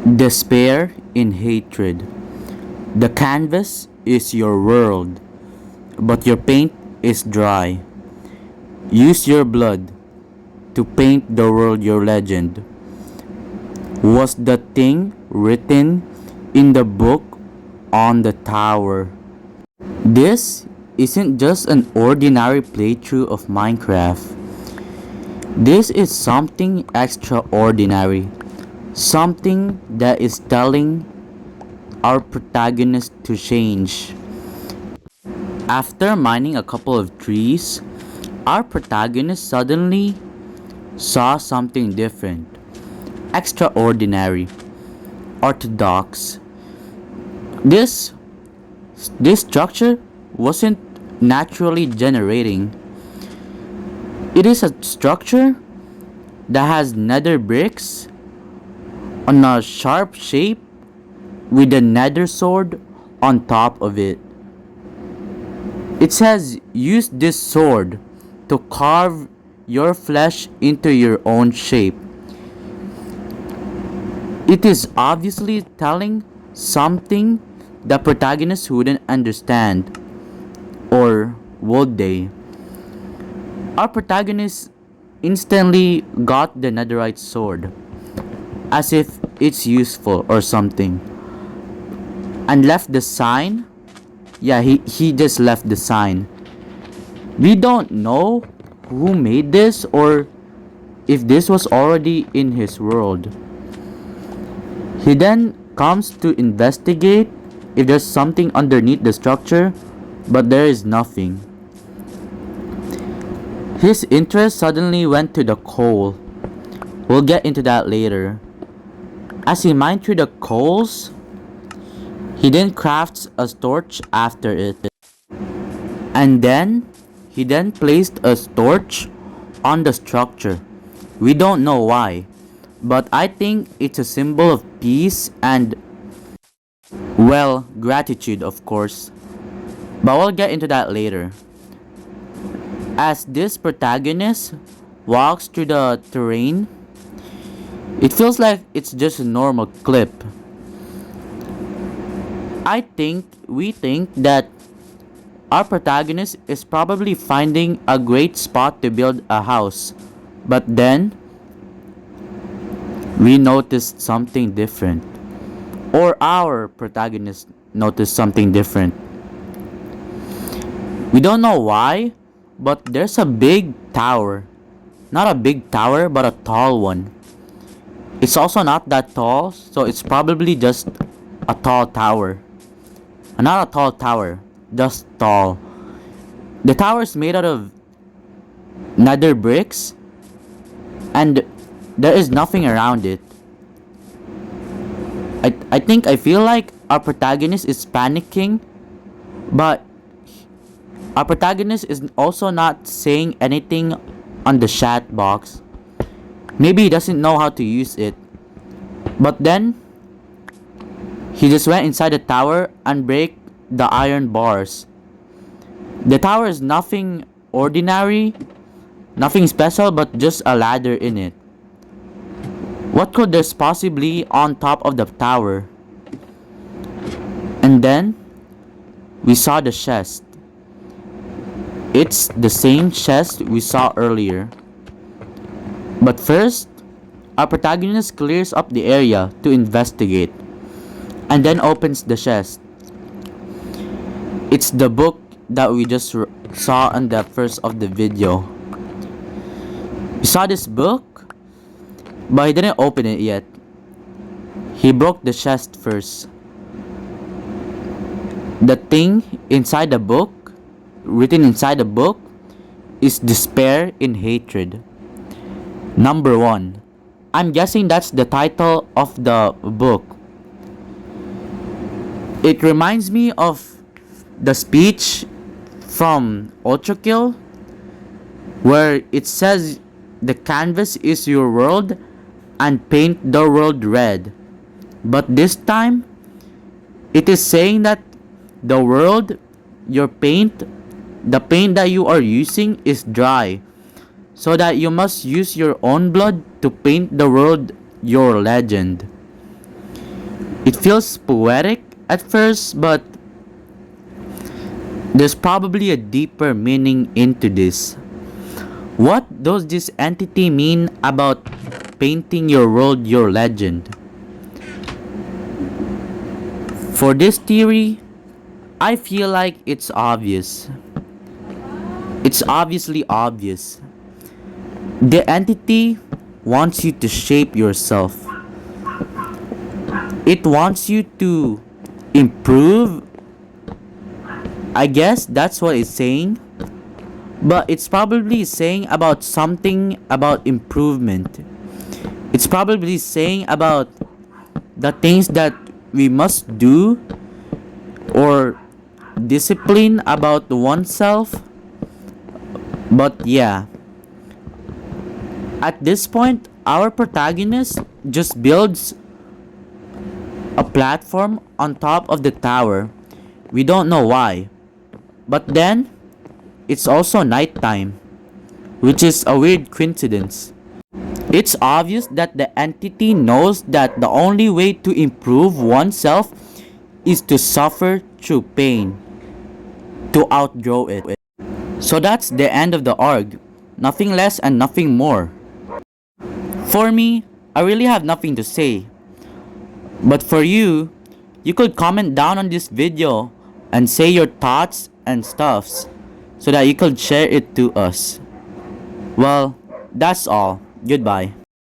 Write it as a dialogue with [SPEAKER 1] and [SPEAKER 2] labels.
[SPEAKER 1] Despair in hatred. The canvas is your world, but your paint is dry. Use your blood to paint the world your legend. Was the thing written in the book on the tower? This isn't just an ordinary playthrough of Minecraft. This is something extraordinary. Something that is telling our protagonist to change. After mining a couple of trees, our protagonist suddenly saw something different, extraordinary, orthodox. This this structure wasn't naturally generating. It is a structure that has nether bricks on a sharp shape with a nether sword on top of it. It says use this sword to carve your flesh into your own shape. It is obviously telling something the protagonist wouldn't understand. Or would they? Our protagonist instantly got the netherite sword, as if it's useful or something, and left the sign. Yeah, he just left the sign. We don't know who made this or if this was already in his world. He then comes to investigate if there's something underneath the structure, but there is nothing. His interest suddenly went to the coal. We'll get into that later. As he mined through the coals, he then crafts a torch after it. And then, he then placed a torch on the structure. We don't know why, but I think it's a symbol of peace and, well, gratitude, of course. But we'll get into that later. As this protagonist walks through the terrain, it feels like it's just a normal clip. We think that our protagonist is probably finding a great spot to build a house. But then, we noticed something different. Or our protagonist noticed something different. We don't know why, but there's a big tower. Not a big tower, but a tall one. It's also not that tall, so it's probably just a tall tower. Not a tall tower, just tall. The tower is made out of nether bricks, and there is nothing around it. I feel like our protagonist is panicking, but our protagonist is also not saying anything on the chat box. Maybe he doesn't know how to use it. But then, he just went inside the tower and break the iron bars. The tower is nothing ordinary, nothing special, but just a ladder in it. What could there possibly on top of the tower? And then, we saw the chest. It's the same chest we saw earlier. But first, our protagonist clears up the area to investigate, and then opens the chest. It's the book that we just saw in the first of the video. We saw this book, but he didn't open it yet. He broke the chest first. The thing inside the book, written inside the book, is despair in hatred. Number 1. I'm guessing that's the title of the book. It reminds me of the speech from Ultrakill, where it says the canvas is your world and paint the world red. But this time, it is saying that the world, your paint, the paint that you are using is dry, so that you must use your own blood to paint the world your legend. It feels poetic at first, but there's probably a deeper meaning into this. What does this entity mean about painting your world your legend? For this theory, I feel like it's obvious. It's obviously obvious. The entity wants you to shape yourself. It wants you to improve. I guess that's what it's saying. But it's probably saying about something about improvement. It's probably saying about the things that we must do or discipline about oneself. But yeah, at this point, our protagonist just builds a platform on top of the tower. We don't know why. But then, it's also nighttime, which is a weird coincidence. It's obvious that the entity knows that the only way to improve oneself is to suffer through pain, to outgrow it. So that's the end of the arc. Nothing less and nothing more. For me, I really have nothing to say. But for you, you could comment down on this video and say your thoughts and stuffs so that you could share it to us. Well, that's all. Goodbye.